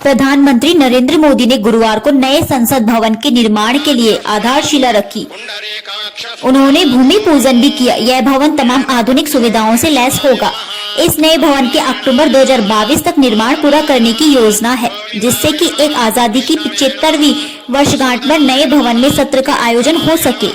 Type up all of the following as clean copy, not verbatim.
प्रधानमंत्री नरेंद्र मोदी ने गुरुवार को नए संसद भवन के निर्माण के लिए आधारशिला रखी। उन्होंने भूमि पूजन भी किया। यह भवन तमाम आधुनिक सुविधाओं से लैस होगा। इस नए भवन के अक्टूबर 2022 तक निर्माण पूरा करने की योजना है, जिससे कि एक आजादी की 75वीं वर्षगांठ पर नए भवन में सत्र का आयोजन हो सके।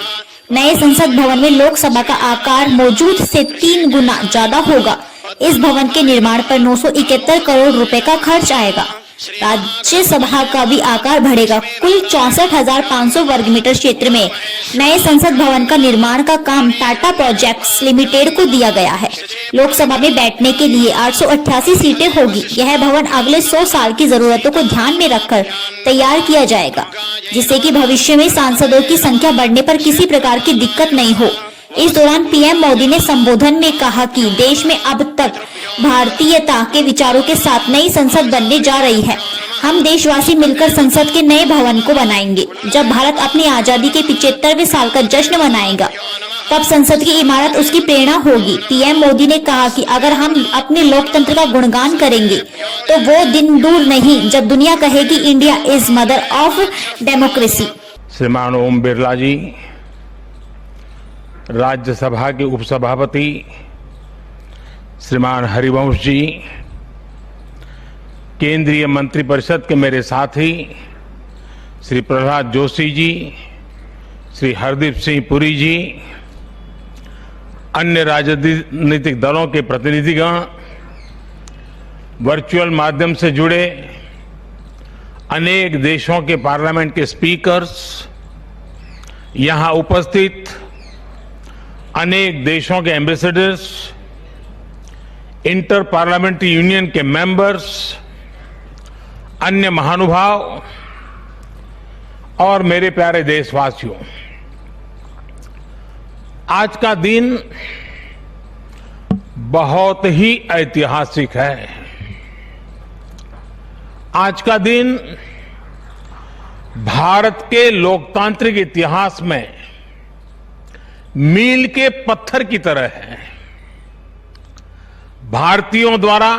नए संसद भवन में लोकसभा का आकार मौजूद से 3 गुना ज्यादा होगा। इस भवन के निर्माण पर 971 करोड़ रुपए का खर्च आएगा। राज्यसभा का भी आकार बढ़ेगा। कुल 64,500 वर्ग मीटर क्षेत्र में नए संसद भवन का निर्माण का काम टाटा प्रोजेक्ट्स लिमिटेड को दिया गया है। लोकसभा में बैठने के लिए 888 सीटें होगी। यह भवन अगले 100 साल की जरूरतों को ध्यान में रखकर तैयार किया जाएगा, जिससे कि भविष्य में सांसदों की संख्या बढ़ने पर किसी प्रकार की दिक्कत नहीं हो। इस दौरान पीएम मोदी ने संबोधन में कहा कि देश में अब तक भारतीयता के विचारों के साथ नई संसद बनने जा रही है। हम देशवासी मिलकर संसद के नए भवन को बनाएंगे। जब भारत अपनी आजादी के 75वें साल का जश्न मनाएगा, तब संसद की इमारत उसकी प्रेरणा होगी। पीएम मोदी ने कहा कि अगर हम अपने लोकतंत्र का गुणगान करेंगे, तो वो दिन दूर नहीं जब दुनिया कहेगी India is mother of democracy. श्रीमान ओम बिरला जी, राज्यसभा के उपसभापति श्रीमान हरिवंश जी, केंद्रीय मंत्रिपरिषद के मेरे साथी श्री प्रहलाद जोशी जी, श्री हरदीप सिंह पुरी जी, अन्य राजनीतिक दलों के प्रतिनिधिगण, वर्चुअल माध्यम से जुड़े अनेक देशों के पार्लियामेंट के स्पीकर्स, यहां उपस्थित अनेक देशों के एम्बेसडर्स, इंटर पार्लियामेंट्री यूनियन के मेंबर्स, अन्य महानुभाव और मेरे प्यारे देशवासियों, आज का दिन बहुत ही ऐतिहासिक है। आज का दिन भारत के लोकतांत्रिक इतिहास में मील के पत्थर की तरह है। भारतीयों द्वारा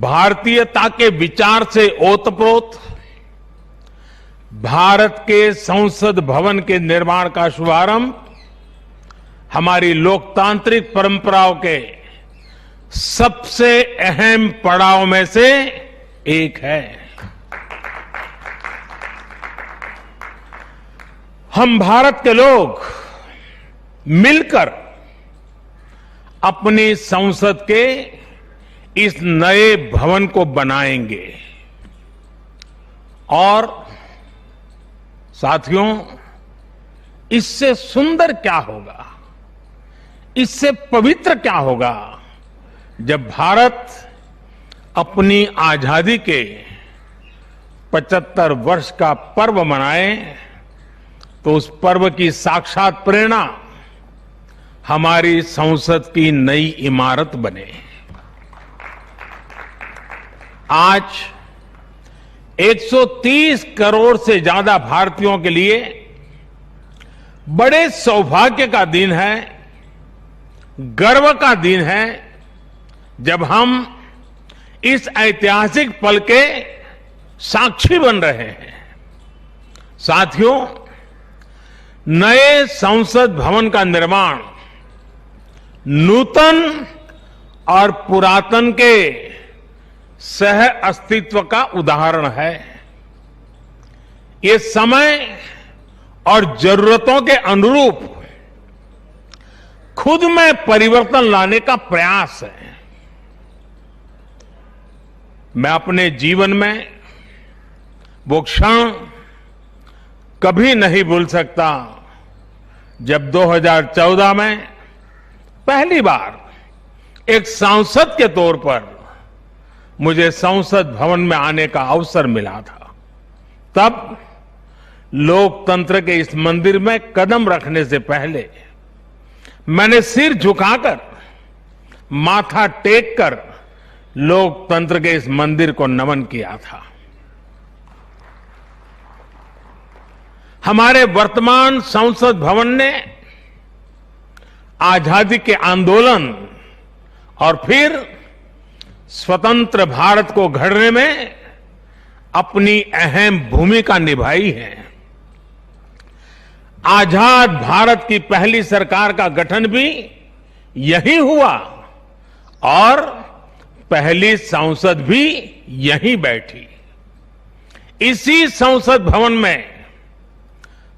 भारतीयता के विचार से ओतप्रोत भारत के संसद भवन के निर्माण का शुभारंभ हमारी लोकतांत्रिक परंपराओं के सबसे अहम पड़ाव में से एक है। हम भारत के लोग मिलकर अपनी संसद के इस नए भवन को बनाएंगे और साथियों, इससे सुंदर क्या होगा, इससे पवित्र क्या होगा जब भारत अपनी आजादी के 75 वर्ष का पर्व मनाए, तो उस पर्व की साक्षात प्रेरणा हमारी संसद की नई इमारत बने। आज 130 करोड़ से ज्यादा भारतीयों के लिए बड़े सौभाग्य का दिन है, गर्व का दिन है, जब हम इस ऐतिहासिक पल के साक्षी बन रहे हैं। साथियों, नए संसद भवन का निर्माण नूतन और पुरातन के सह अस्तित्व का उदाहरण है। ये समय और जरूरतों के अनुरूप खुद में परिवर्तन लाने का प्रयास है। मैं अपने जीवन में वो क्षण कभी नहीं भूल सकता जब 2014 में पहली बार एक सांसद के तौर पर मुझे संसद भवन में आने का अवसर मिला था। तब लोकतंत्र के इस मंदिर में कदम रखने से पहले मैंने सिर झुकाकर, माथा टेक कर लोकतंत्र के इस मंदिर को नमन किया था। हमारे वर्तमान संसद भवन ने आजादी के आंदोलन और फिर स्वतंत्र भारत को गढ़ने में अपनी अहम भूमिका निभाई है। आजाद भारत की पहली सरकार का गठन भी यही हुआ और पहली संसद भी यहीं बैठी। इसी संसद भवन में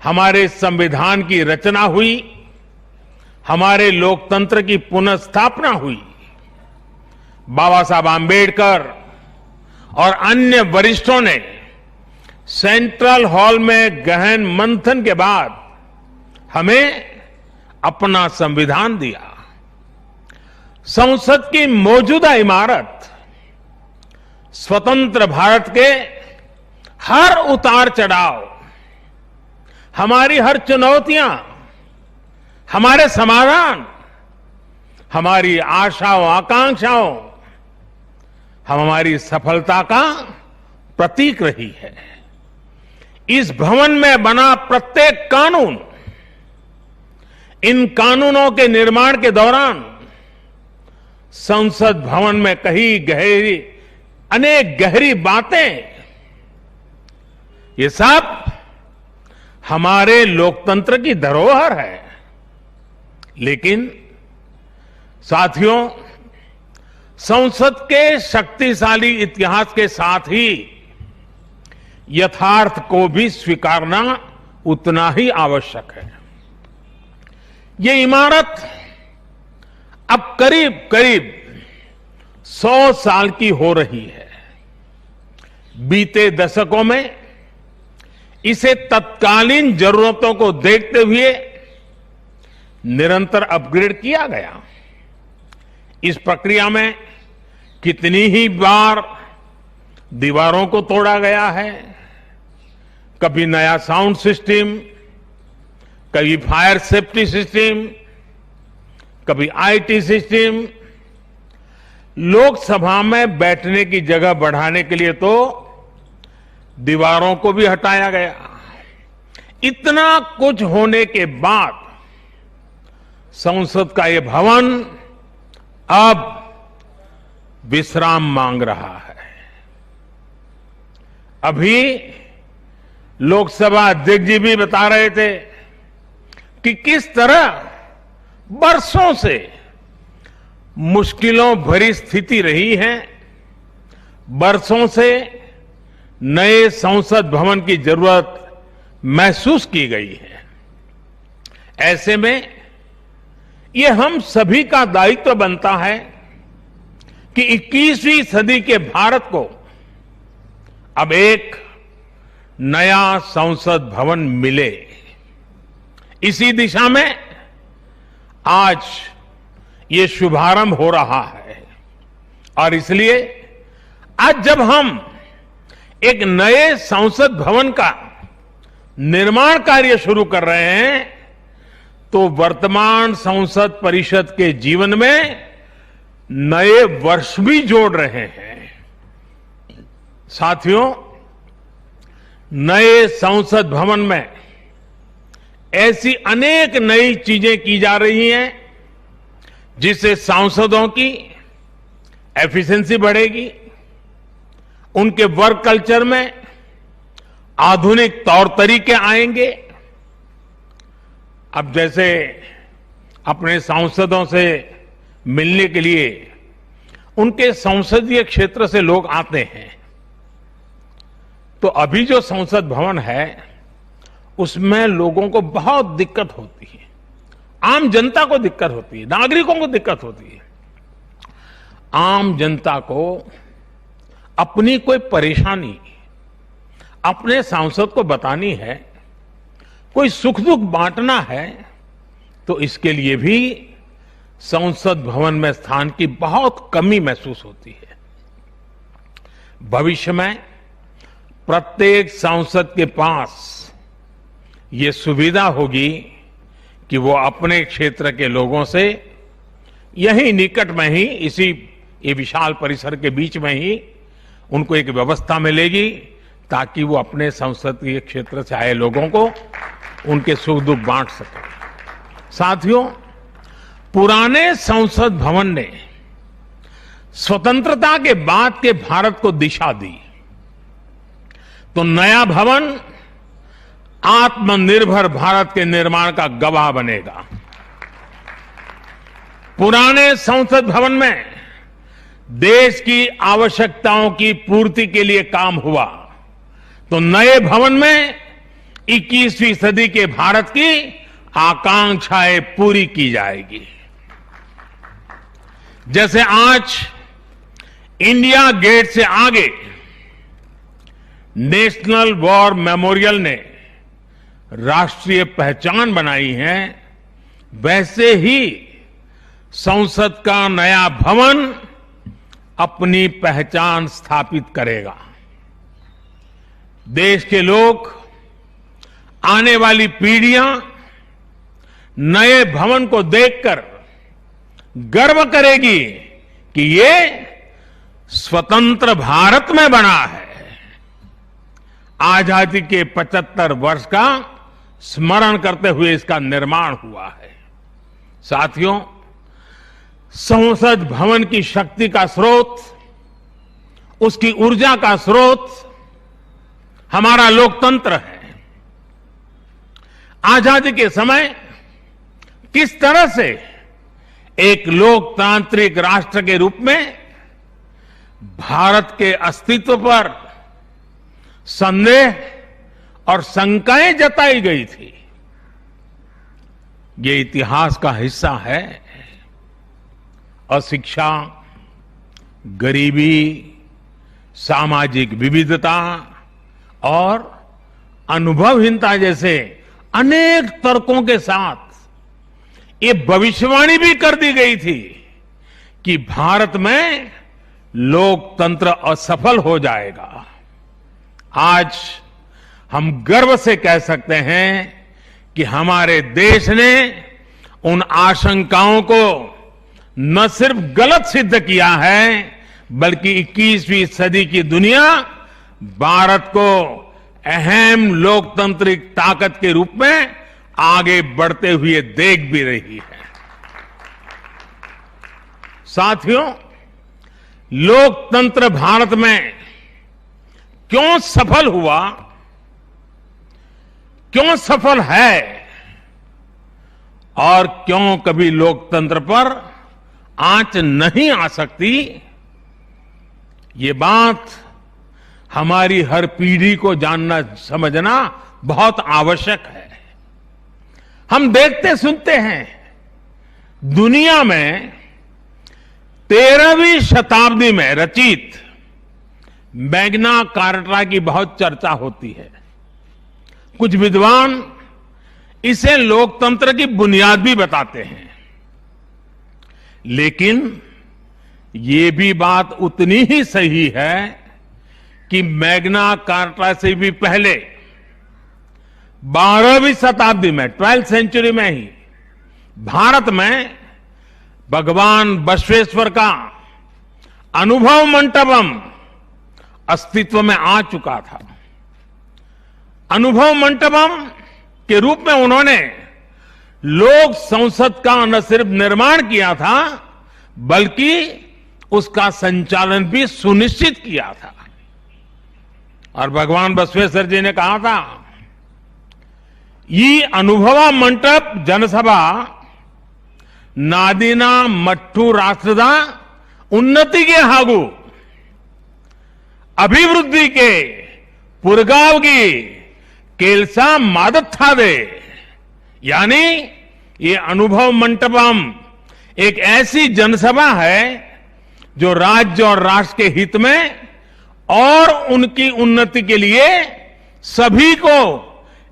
हमारे संविधान की रचना हुई, हमारे लोकतंत्र की पुनर्स्थापना हुई। बाबा साहब आम्बेडकर और अन्य वरिष्ठों ने सेंट्रल हॉल में गहन मंथन के बाद हमें अपना संविधान दिया। संसद की मौजूदा इमारत स्वतंत्र भारत के हर उतार चढ़ाव, हमारी हर चुनौतियां, हमारे समाधान, हमारी आशाओं आकांक्षाओं, हमारी सफलता का प्रतीक रही है। इस भवन में बना प्रत्येक कानून, इन कानूनों के निर्माण के दौरान संसद भवन में कही अनेक गहरी बातें, ये सब हमारे लोकतंत्र की धरोहर है। लेकिन साथियों, संसद के शक्तिशाली इतिहास के साथ ही यथार्थ को भी स्वीकारना उतना ही आवश्यक है। ये इमारत अब करीब करीब 100 साल की हो रही है। बीते दशकों में इसे तत्कालीन जरूरतों को देखते हुए निरंतर अपग्रेड किया गया। इस प्रक्रिया में कितनी ही बार दीवारों को तोड़ा गया है, कभी नया साउंड सिस्टम, कभी फायर सेफ्टी सिस्टम, कभी आईटी सिस्टम। लोकसभा में बैठने की जगह बढ़ाने के लिए तो दीवारों को भी हटाया गया। इतना कुछ होने के बाद संसद का ये भवन अब विश्राम मांग रहा है। अभी लोकसभा अध्यक्ष जी भी बता रहे थे कि किस तरह बरसों से मुश्किलों भरी स्थिति रही है। बरसों से नए संसद भवन की जरूरत महसूस की गई है। ऐसे में ये हम सभी का दायित्व बनता है कि 21वीं सदी के भारत को अब एक नया संसद भवन मिले। इसी दिशा में आज ये शुभारंभ हो रहा है और इसलिए आज जब हम एक नए संसद भवन का निर्माण कार्य शुरू कर रहे हैं तो वर्तमान संसद परिषद के जीवन में नए वर्ष भी जोड़ रहे हैं। साथियों, नए संसद भवन में ऐसी अनेक नई चीजें की जा रही हैं जिससे सांसदों की एफिशिएंसी बढ़ेगी, उनके वर्क कल्चर में आधुनिक तौर तरीके आएंगे। अब जैसे अपने सांसदों से मिलने के लिए उनके संसदीय क्षेत्र से लोग आते हैं, तो अभी जो संसद भवन है उसमें लोगों को बहुत दिक्कत होती है। आम जनता को दिक्कत होती है, नागरिकों को दिक्कत होती है। आम जनता को अपनी कोई परेशानी अपने सांसद को बतानी है, कोई सुख दुख बांटना है, तो इसके लिए भी संसद भवन में स्थान की बहुत कमी महसूस होती है। भविष्य में प्रत्येक सांसद के पास ये सुविधा होगी कि वो अपने क्षेत्र के लोगों से यही निकट में ही, इसी ये विशाल परिसर के बीच में ही उनको एक व्यवस्था मिलेगी ताकि वो अपने संसदीय क्षेत्र से आए लोगों को उनके सुख दुख बांट सके। साथियों, पुराने संसद भवन ने स्वतंत्रता के बाद के भारत को दिशा दी। तो नया भवन आत्मनिर्भर भारत के निर्माण का गवाह बनेगा। पुराने संसद भवन में देश की आवश्यकताओं की पूर्ति के लिए काम हुआ, तो नए भवन में 21वीं सदी के भारत की आकांक्षाएं पूरी की जाएगी। जैसे आज इंडिया गेट से आगे नेशनल वॉर मेमोरियल ने राष्ट्रीय पहचान बनाई है, वैसे ही संसद का नया भवन अपनी पहचान स्थापित करेगा। देश के लोग, आने वाली पीढ़ियां नए भवन को देखकर गर्व करेगी कि ये स्वतंत्र भारत में बना है। आजादी के 75 वर्ष का स्मरण करते हुए इसका निर्माण हुआ है। साथियों, संसद भवन की शक्ति का स्रोत, उसकी ऊर्जा का स्रोत हमारा लोकतंत्र है। आजादी के समय किस तरह से एक लोकतांत्रिक राष्ट्र के रूप में भारत के अस्तित्व पर संदेह और शंकाएं जताई गई थी, ये इतिहास का हिस्सा है। अशिक्षा, गरीबी, सामाजिक विविधता और अनुभवहीनता जैसे अनेक तर्कों के साथ ये भविष्यवाणी भी कर दी गई थी कि भारत में लोकतंत्र असफल हो जाएगा। आज हम गर्व से कह सकते हैं कि हमारे देश ने उन आशंकाओं को न सिर्फ गलत सिद्ध किया है, बल्कि 21वीं सदी की दुनिया भारत को अहम लोकतांत्रिक ताकत के रूप में आगे बढ़ते हुए देख भी रही है। साथियों, लोकतंत्र भारत में क्यों सफल हुआ, क्यों सफल है और क्यों कभी लोकतंत्र पर आंच नहीं आ सकती, ये बात हमारी हर पीढ़ी को जानना समझना बहुत आवश्यक है। हम देखते सुनते हैं, दुनिया में 13वीं शताब्दी में रचित मैग्ना कार्टा की बहुत चर्चा होती है। कुछ विद्वान इसे लोकतंत्र की बुनियाद भी बताते हैं, लेकिन ये भी बात उतनी ही सही है कि मैग्ना कार्टा से भी पहले 12वीं शताब्दी में, 12th सेंचुरी में ही भारत में भगवान बसवेश्वर का अनुभव मंटपम अस्तित्व में आ चुका था। अनुभव मंटपम के रूप में उन्होंने लोक संसद का न सिर्फ निर्माण किया था, बल्कि उसका संचालन भी सुनिश्चित किया था। और भगवान बसवेश्वर जी ने कहा था, ಈ ಅನುಭವ ಮಂಟಪ ಜನಸಭಾ ನಾದಿನ ಮಟ್ಟು ರಾಷ್ಟ್ರದ ಉನ್ನತಿಗೆ ಹಾಗೂ ಅಭಿವೃದ್ಧಿಗೆ ಪುರಗಾವಗಿ ಕೆಲಸ ಮಾಡುತ್ತದೆ। यानी ये अनुभव मंटपम एक ऐसी जनसभा है जो राज्य और राष्ट्र के हित में और उनकी उन्नति के लिए सभी को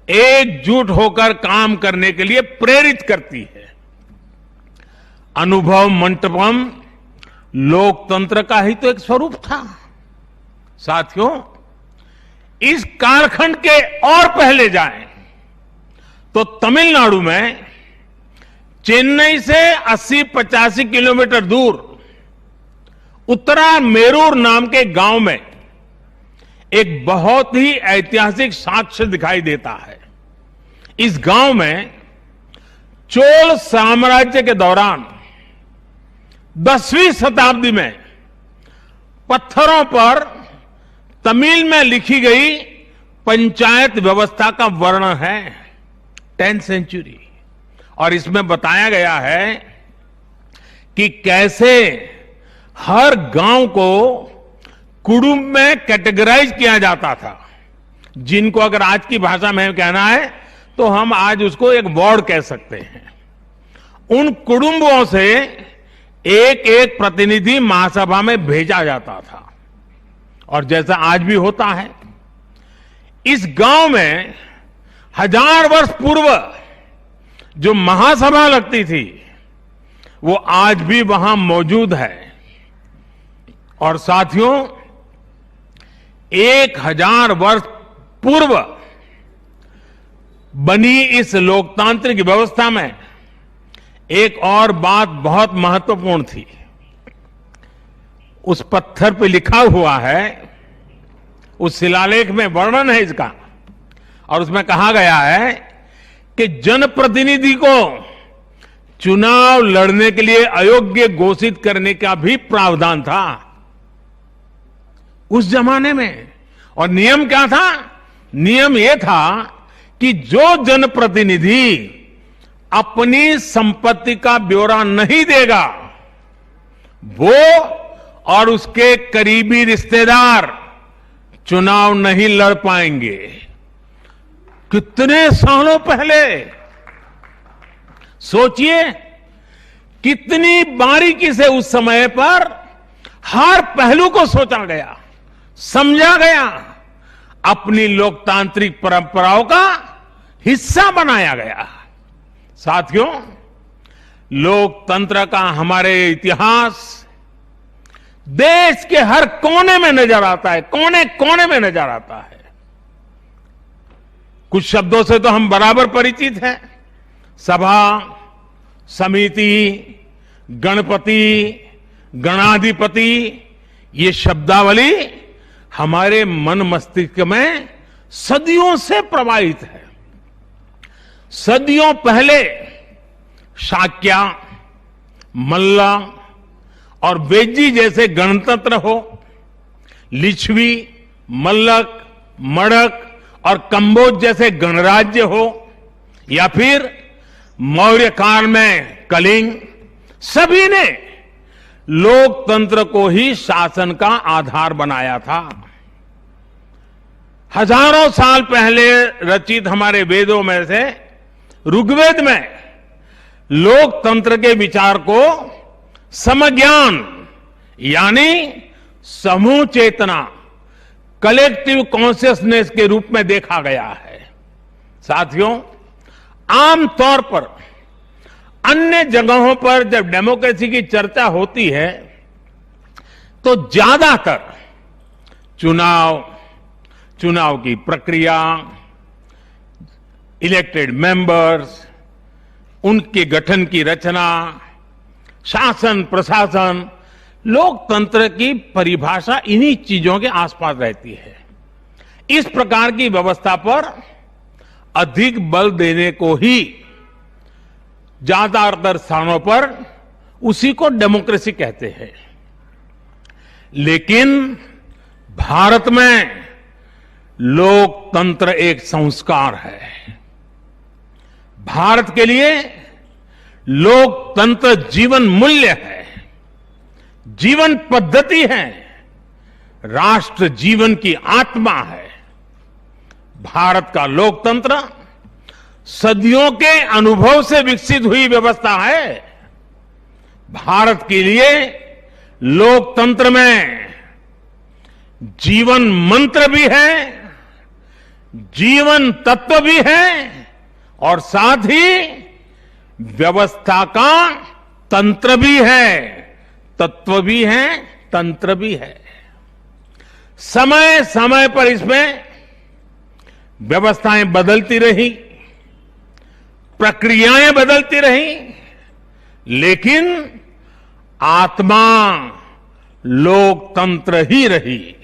एकजुट होकर काम करने के लिए प्रेरित करती है। अनुभव मंटपम लोकतंत्र का ही तो एक स्वरूप था। साथियों, इस कालखंड के और पहले जाएं तो तमिलनाडु में चेन्नई से 80-85 किलोमीटर दूर उत्तरा मेरूर नाम के गांव में एक बहुत ही ऐतिहासिक साक्ष्य दिखाई देता है। इस गांव में चोल साम्राज्य के दौरान 10वीं शताब्दी में पत्थरों पर तमिल में लिखी गई पंचायत व्यवस्था का वर्णन है 10th सेंचुरी। और इसमें बताया गया है कि कैसे हर गांव को कुडुंब में कैटेगराइज किया जाता था, जिनको अगर आज की भाषा में कहना है तो हम आज उसको एक वार्ड कह सकते हैं। उन कुटुंबों से एक एक प्रतिनिधि महासभा में भेजा जाता था। और जैसा आज भी होता है, इस गांव में 1000 वर्ष पूर्व जो महासभा लगती थी वो आज भी वहां मौजूद है। और साथियों, 1000 वर्ष पूर्व बनी इस लोकतांत्रिक व्यवस्था में एक और बात बहुत महत्वपूर्ण थी। उस पत्थर पे लिखा हुआ है, उस शिलालेख में वर्णन है इसका, और उसमें कहा गया है कि जनप्रतिनिधि को चुनाव लड़ने के लिए अयोग्य घोषित करने का भी प्रावधान था उस जमाने में। और नियम क्या था? नियम यह था कि जो जनप्रतिनिधि अपनी संपत्ति का ब्यौरा नहीं देगा, वो और उसके करीबी रिश्तेदार चुनाव नहीं लड़ पाएंगे। कितने सालों पहले सोचिए, कितनी बारीकी से उस समय पर हर पहलू को सोचा गया, समझा गया, अपनी लोकतांत्रिक परंपराओं का हिस्सा बनाया गया। साथियों, लोकतंत्र का हमारे इतिहास देश के हर कोने में नजर आता है, कोने कोने में नजर आता है। कुछ शब्दों से तो हम बराबर परिचित हैं, सभा, समिति, गणपति, गणाधिपति। ये शब्दावली हमारे मन मस्तिष्क में सदियों से प्रवाहित है। सदियों पहले शाक्य, मल्ल और वेजी जैसे गणतंत्र हो, लिच्छवी, मल्लक, मड़क और कंबोज जैसे गणराज्य हो, या फिर मौर्य काल में कलिंग, सभी ने लोकतंत्र को ही शासन का आधार बनाया था। हजारों साल पहले रचित हमारे वेदों में से ऋग्वेद में लोकतंत्र के विचार को समज्ञान यानी समूह चेतना, कलेक्टिव कॉन्शियसनेस के रूप में देखा गया है। साथियों, आमतौर पर अन्य जगहों पर जब डेमोक्रेसी की चर्चा होती है तो ज्यादातर चुनाव की प्रक्रिया, इलेक्टेड मेंबर्स, उनके गठन की रचना, शासन प्रशासन, लोकतंत्र की परिभाषा इन्हीं चीजों के आसपास रहती है। इस प्रकार की व्यवस्था पर अधिक बल देने को ही ज्यादातर स्थानों पर उसी को डेमोक्रेसी कहते हैं। लेकिन भारत में लोकतंत्र एक संस्कार है। भारत के लिए लोकतंत्र जीवन मूल्य है, जीवन पद्धति है, राष्ट्र जीवन की आत्मा है। भारत का लोकतंत्र सदियों के अनुभव से विकसित हुई व्यवस्था है। भारत के लिए लोकतंत्र में जीवन मंत्र भी है, जीवन तत्व भी है, और साथ ही व्यवस्था का तंत्र भी है, तत्व भी है, तंत्र भी है। समय समय पर इसमें व्यवस्थाएं बदलती रही, प्रक्रियाएं बदलती रही, लेकिन आत्मा लोकतंत्र ही रही।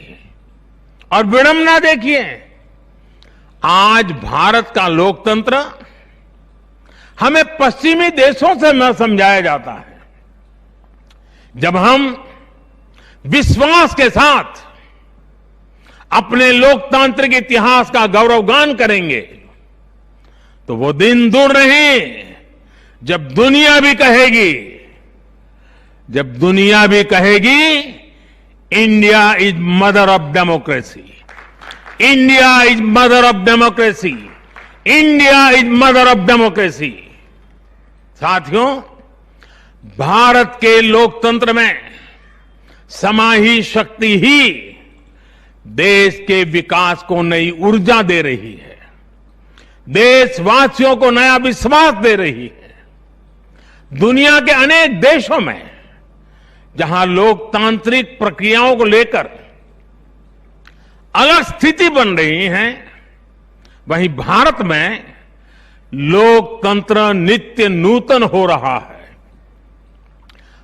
और विडंबना देखिए, आज भारत का लोकतंत्र हमें पश्चिमी देशों से न समझाया जाता है। जब हम विश्वास के साथ अपने लोकतांत्रिक इतिहास का गौरवगान करेंगे तो वो दिन दूर नहीं जब दुनिया भी कहेगी India is mother of democracy, India is mother of democracy, India is mother of democracy. साथियों, भारत के लोकतंत्र में समाही शक्ति ही देश के विकास को नई ऊर्जा दे रही है, देशवासियों को नया विश्वास दे रही है। दुनिया के अनेक देशों में जहां लोकतांत्रिक प्रक्रियाओं को लेकर अलग स्थिति बन रही है, वहीं भारत में लोकतंत्र नित्य नूतन हो रहा है।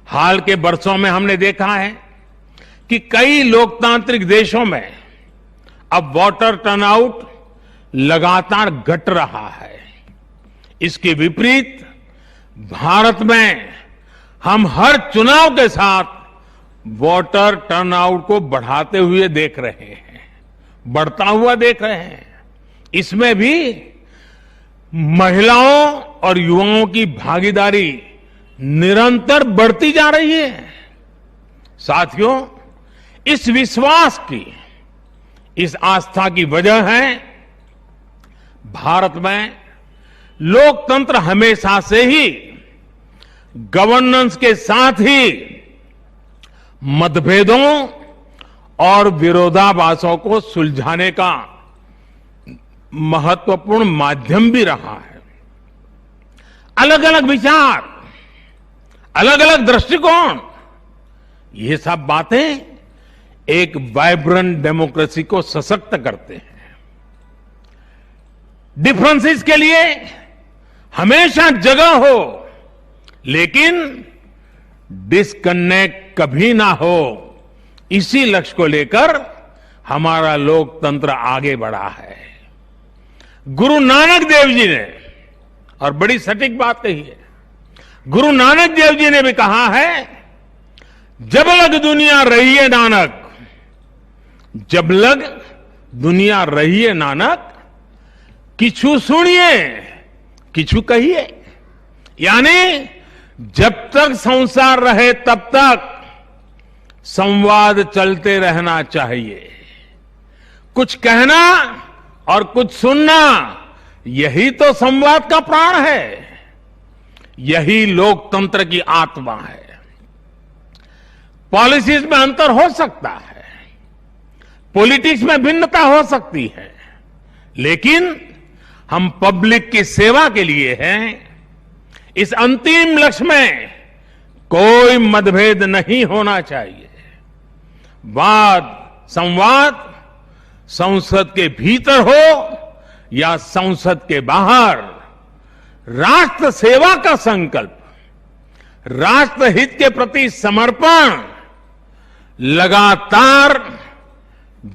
हाल के वर्षों में हमने देखा है कि कई लोकतांत्रिक देशों में अब वोटर टर्नआउट लगातार घट रहा है। इसके विपरीत भारत में हम हर चुनाव के साथ वोटर टर्नआउट को बढ़ाते हुए देख रहे हैं, बढ़ता हुआ देख रहे हैं। इसमें भी महिलाओं और युवाओं की भागीदारी निरंतर बढ़ती जा रही है। साथियों, इस विश्वास की, इस आस्था की वजह है भारत में लोकतंत्र हमेशा से ही गवर्नेंस के साथ ही मतभेदों और विरोधाभासों को सुलझाने का महत्वपूर्ण माध्यम भी रहा है। अलग अलग विचार, अलग अलग दृष्टिकोण, ये सब बातें एक वाइब्रेंट डेमोक्रेसी को सशक्त करते हैं। डिफरेंसेस के लिए हमेशा जगह हो, लेकिन डिस्कनेक्ट कभी ना हो, इसी लक्ष्य को लेकर हमारा लोकतंत्र आगे बढ़ा है। गुरु नानक देव जी ने, और बड़ी सटीक बात कही है, गुरु नानक देव जी ने भी कहा है, जब लग दुनिया रही है नानक, जब लग दुनिया रही है नानक, किछु सुनिए किछु कहिए। यानी जब तक संसार रहे तब तक संवाद चलते रहना चाहिए। कुछ कहना और कुछ सुनना, यही तो संवाद का प्राण है, यही लोकतंत्र की आत्मा है। पॉलिसीज में अंतर हो सकता है, पॉलिटिक्स में भिन्नता हो सकती है, लेकिन हम पब्लिक की सेवा के लिए हैं। इस अंतिम लक्ष्य में कोई मतभेद नहीं होना चाहिए। वाद संवाद संसद के भीतर हो या संसद के बाहर, राष्ट्र सेवा का संकल्प, राष्ट्रहित के प्रति समर्पण लगातार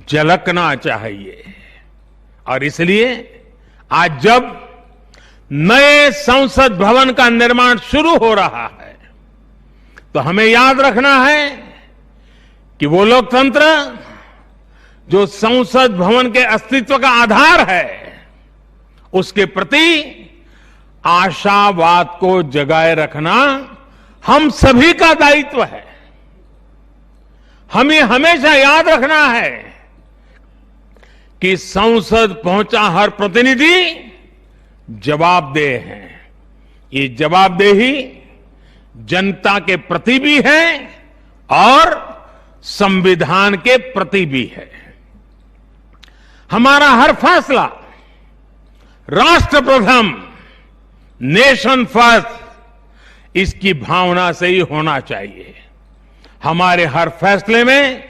झलकना चाहिए। और इसलिए आज जब नए संसद भवन का निर्माण शुरू हो रहा है, तो हमें याद रखना है कि वो लोकतंत्र जो संसद भवन के अस्तित्व का आधार है, उसके प्रति आशावाद को जगाए रखना हम सभी का दायित्व है। हमें हमेशा याद रखना है कि संसद पहुंचा हर प्रतिनिधि जवाबदेह है। ये जवाबदेही जनता के प्रति भी है और संविधान के प्रति भी है। हमारा हर फैसला राष्ट्र प्रथम, नेशन फर्स्ट, इसकी भावना से ही होना चाहिए। हमारे हर फैसले में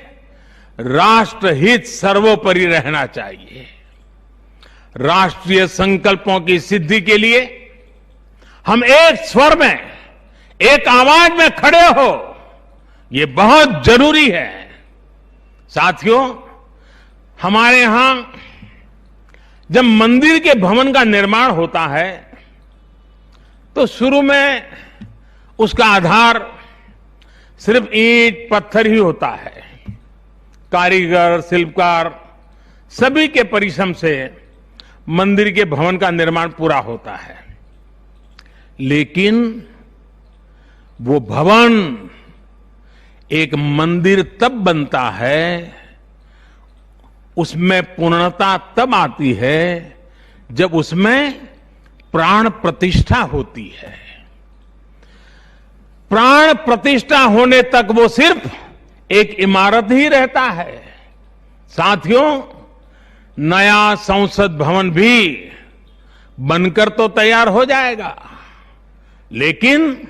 राष्ट्रहित सर्वोपरि रहना चाहिए। राष्ट्रीय संकल्पों की सिद्धि के लिए हम एक स्वर में, एक आवाज में खड़े हो, ये बहुत जरूरी है। साथियों, हमारे यहां जब मंदिर के भवन का निर्माण होता है, तो शुरू में उसका आधार सिर्फ ईंट पत्थर ही होता है। कारीगर, शिल्पकार सभी के परिश्रम से मंदिर के भवन का निर्माण पूरा होता है। लेकिन वो भवन एक मंदिर तब बनता है, उसमें पूर्णता तब आती है जब उसमें प्राण प्रतिष्ठा होती है। प्राण प्रतिष्ठा होने तक वो सिर्फ एक इमारत ही रहता है। साथियों, नया संसद भवन भी बनकर तो तैयार हो जाएगा, लेकिन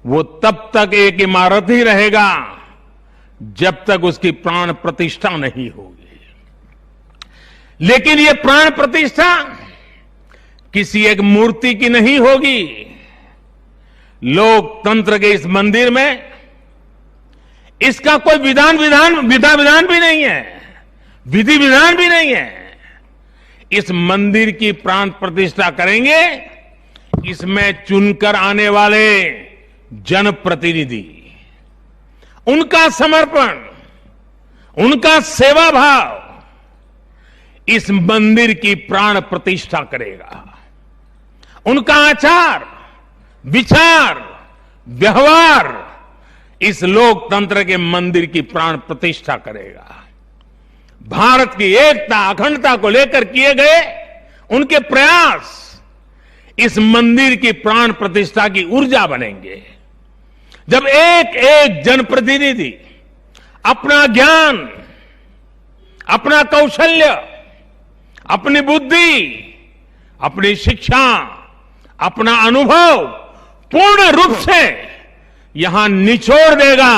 वो तब तक एक इमारत ही रहेगा जब तक उसकी प्राण प्रतिष्ठा नहीं होगी। लेकिन ये प्राण प्रतिष्ठा किसी एक मूर्ति की नहीं होगी। लोकतंत्र के इस मंदिर में इसका कोई विधा विधान भी नहीं है, विधि विधान भी नहीं है। इस मंदिर की प्राण प्रतिष्ठा करेंगे इसमें चुनकर आने वाले जनप्रतिनिधि, उनका समर्पण, उनका सेवा भाव इस मंदिर की प्राण प्रतिष्ठा करेगा। उनका आचार, विचार, व्यवहार इस लोकतंत्र के मंदिर की प्राण प्रतिष्ठा करेगा। भारत की एकता, अखंडता को लेकर किए गए उनके प्रयास इस मंदिर की प्राण प्रतिष्ठा की ऊर्जा बनेंगे। जब एक एक जनप्रतिनिधि अपना ज्ञान, अपना कौशल्य, अपनी बुद्धि, अपनी शिक्षा, अपना अनुभव पूर्ण रूप से यहां निचोड़ देगा,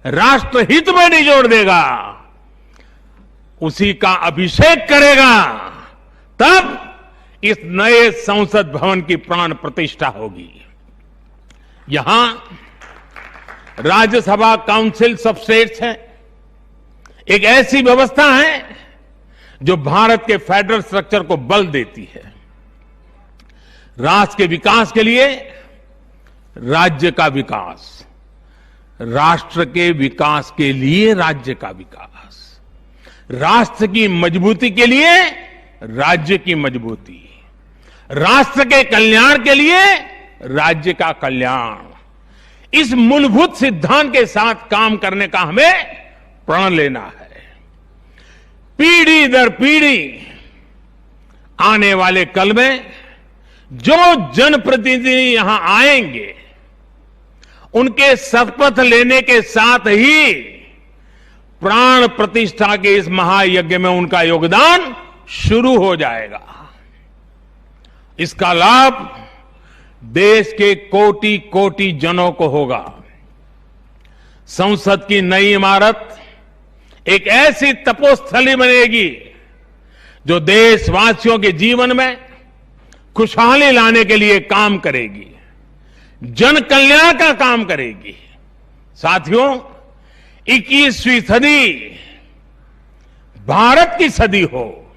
राष्ट्रहित में निचोड़ देगा, उसी का अभिषेक करेगा, तब इस नए संसद भवन की प्राण प्रतिष्ठा होगी। यहां राज्यसभा काउंसिल ऑफ स्टेट्स है, एक ऐसी व्यवस्था है जो भारत के फेडरल स्ट्रक्चर को बल देती है। राष्ट्र के विकास के लिए राज्य का विकास, राष्ट्र के विकास के लिए राज्य का विकास, राष्ट्र की मजबूती के लिए राज्य की मजबूती, राष्ट्र के कल्याण के लिए राज्य का कल्याण, इस मूलभूत सिद्धांत के साथ काम करने का हमें प्रण लेना है। पीढ़ी दर पीढ़ी आने वाले कल में जो जनप्रतिनिधि यहां आएंगे, उनके शपथ लेने के साथ ही प्राण प्रतिष्ठा के इस महायज्ञ में उनका योगदान शुरू हो जाएगा। इसका लाभ देश के कोटि कोटि जनों को होगा। संसद की नई इमारत एक ऐसी तपोस्थली बनेगी जो देशवासियों के जीवन में खुशहाली लाने के लिए काम करेगी, जन कल्याण का काम करेगी। साथियों, 21वीं सदी भारत की सदी हो,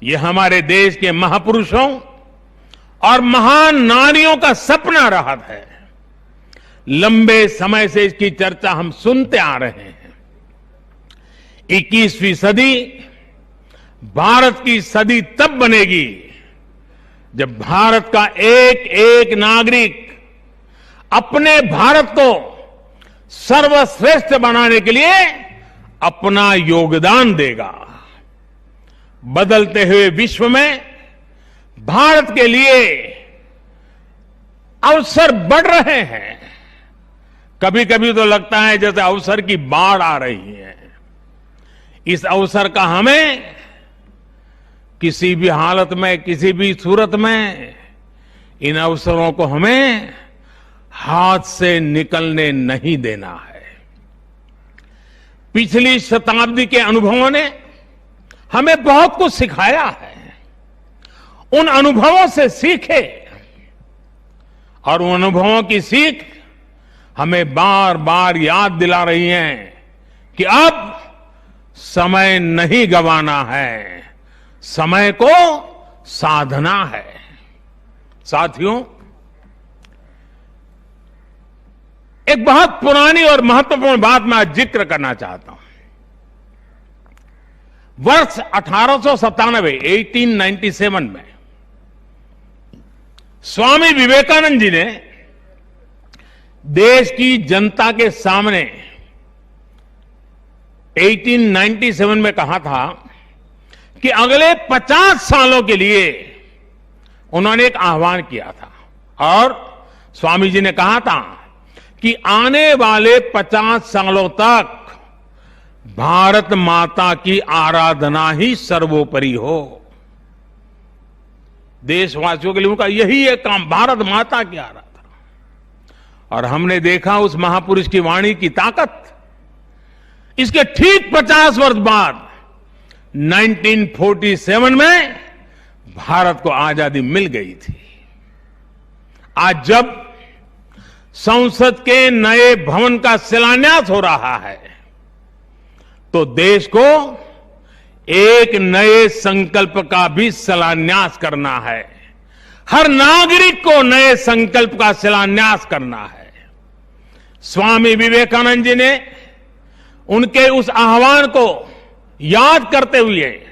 यह हमारे देश के महापुरुषों और महान नारियों का सपना रहा है। लंबे समय से इसकी चर्चा हम सुनते आ रहे हैं। 21वीं सदी भारत की सदी तब बनेगी जब भारत का एक एक नागरिक अपने भारत को सर्वश्रेष्ठ बनाने के लिए अपना योगदान देगा। बदलते हुए विश्व में भारत के लिए अवसर बढ़ रहे हैं। कभी कभी तो लगता है जैसे अवसर की बाढ़ आ रही है। इस अवसर का हमें किसी भी हालत में, किसी भी सूरत में इन अवसरों को हमें हाथ से निकलने नहीं देना है। पिछली शताब्दी के अनुभवों ने हमें बहुत कुछ सिखाया है। उन अनुभवों से सीखे और उन अनुभवों की सीख हमें बार बार याद दिला रही है कि अब समय नहीं गंवाना है, समय को साधना है। साथियों, एक बहुत पुरानी और महत्वपूर्ण बात मैं आज जिक्र करना चाहता हूं। वर्ष 1897 में स्वामी विवेकानंद जी ने देश की जनता के सामने 1897 में कहा था कि अगले 50 सालों के लिए उन्होंने एक आह्वान किया था और स्वामी जी ने कहा था कि आने वाले 50 सालों तक भारत माता की आराधना ही सर्वोपरि हो। देशवासियों के लिए उनका यही एक काम, भारत माता की आराधना। और हमने देखा उस महापुरुष की वाणी की ताकत। इसके ठीक 50 वर्ष बाद 1947 में भारत को आजादी मिल गई थी। आज जब संसद के नए भवन का शिलान्यास हो रहा है तो देश को एक नए संकल्प का भी शिलान्यास करना है। हर नागरिक को नए संकल्प का शिलान्यास करना है। स्वामी विवेकानंद जी ने उनके उस आह्वान को याद करते हुए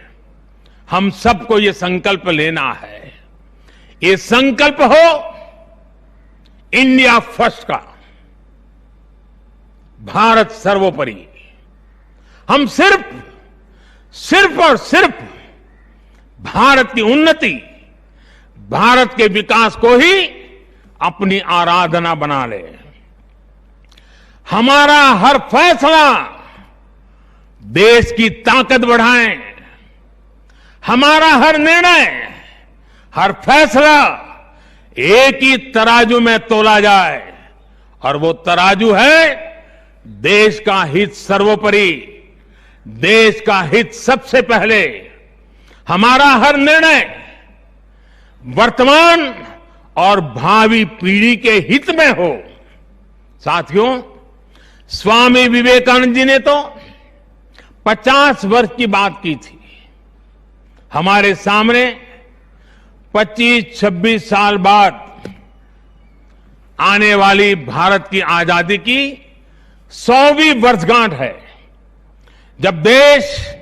हम सबको ये संकल्प लेना है। ये संकल्प हो इंडिया फर्स्ट का, भारत सर्वोपरि। हम सिर्फ और सिर्फ भारत की उन्नति, भारत के विकास को ही अपनी आराधना बना ले। हमारा हर फैसला देश की ताकत बढ़ाए। हमारा हर निर्णय, हर फैसला एक ही तराजू में तोला जाए और वो तराजू है देश का हित सर्वोपरि, देश का हित सबसे पहले। हमारा हर निर्णय वर्तमान और भावी पीढ़ी के हित में हो। साथियों, स्वामी विवेकानंद जी ने तो 50 वर्ष की बात की थी। हमारे सामने 25-26 साल बाद आने वाली भारत की आजादी की 100वीं वर्षगांठ है, जब देश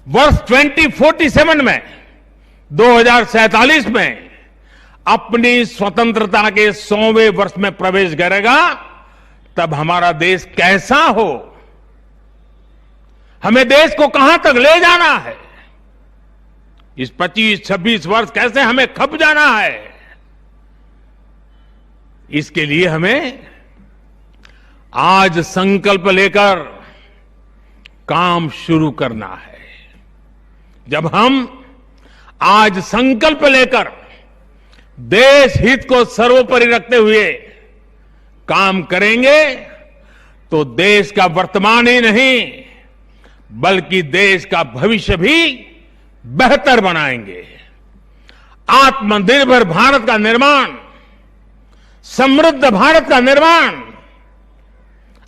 वर्ष 2047 में 2047 में अपनी स्वतंत्रता के 100वें वर्ष में प्रवेश करेगा। तब हमारा देश कैसा हो, हमें देश को कहां तक ले जाना है, इस 25-26 वर्ष कैसे हमें खप जाना है, इसके लिए हमें आज संकल्प लेकर काम शुरू करना है। जब हम आज संकल्प लेकर देश हित को सर्वोपरि रखते हुए काम करेंगे तो देश का वर्तमान ही नहीं बल्कि देश का भविष्य भी बेहतर बनाएंगे। आत्मनिर्भर भारत का निर्माण, समृद्ध भारत का निर्माण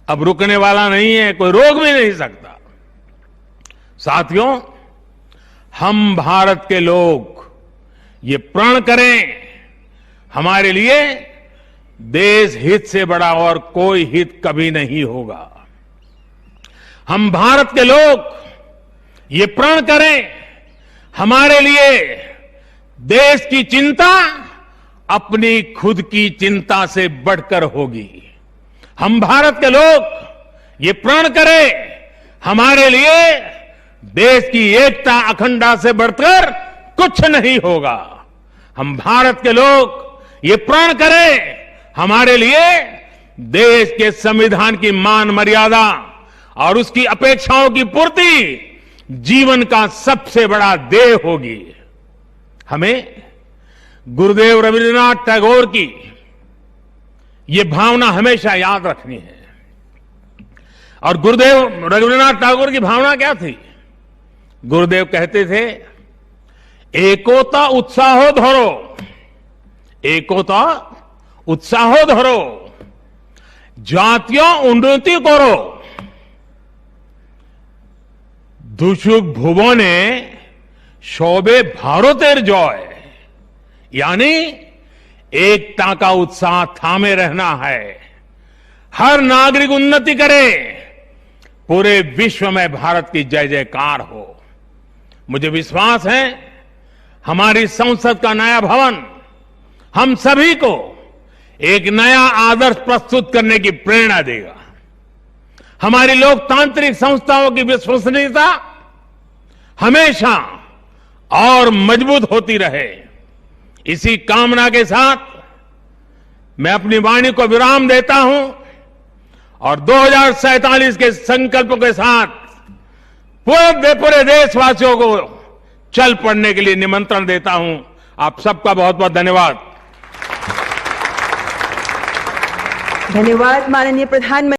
अब रुकने वाला नहीं है, कोई रोक भी नहीं सकता। साथियों, हम भारत के लोग ये प्रण करें, हमारे लिए देश हित से बड़ा और कोई हित कभी नहीं होगा। हम भारत के लोग ये प्रण करें, हमारे लिए देश की चिंता अपनी खुद की चिंता से बढ़कर होगी। हम भारत के लोग ये प्रण करें, हमारे लिए देश की एकता अखंडता से बढ़कर कुछ नहीं होगा। हम भारत के लोग ये प्रण करें, हमारे लिए देश के संविधान की मान मर्यादा और उसकी अपेक्षाओं की पूर्ति जीवन का सबसे बड़ा ध्येय होगी। हमें गुरुदेव रविन्द्रनाथ टैगोर की ये भावना हमेशा याद रखनी है। और गुरुदेव रविन्द्रनाथ टैगोर की भावना क्या थी? गुरुदेव कहते थे, एकोता उत्साहो धरो, एकोता उत्साहो धरो, জাতীয় উন্নতি করো, দুসুক ভুবনে সবে ভারতের জয়। यानी एकता का उत्साह थामे रहना है। हर नागरिक उन्नति करे, पूरे विश्व में भारत की जय जयकार हो। मुझे विश्वास है हमारी संसद का नया भवन हम सभी को एक नया आदर्श प्रस्तुत करने की प्रेरणा देगा। हमारी लोकतांत्रिक संस्थाओं की विश्वसनीयता हमेशा और मजबूत होती रहे। इसी कामना के साथ मैं अपनी वाणी को विराम देता हूं और 2047 के संकल्प के साथ पूरे देशवासियों को चल पड़ने के लिए निमंत्रण देता हूं। आप सबका बहुत बहुत धन्यवाद। धन्यवाद माननीय प्रधानमंत्री।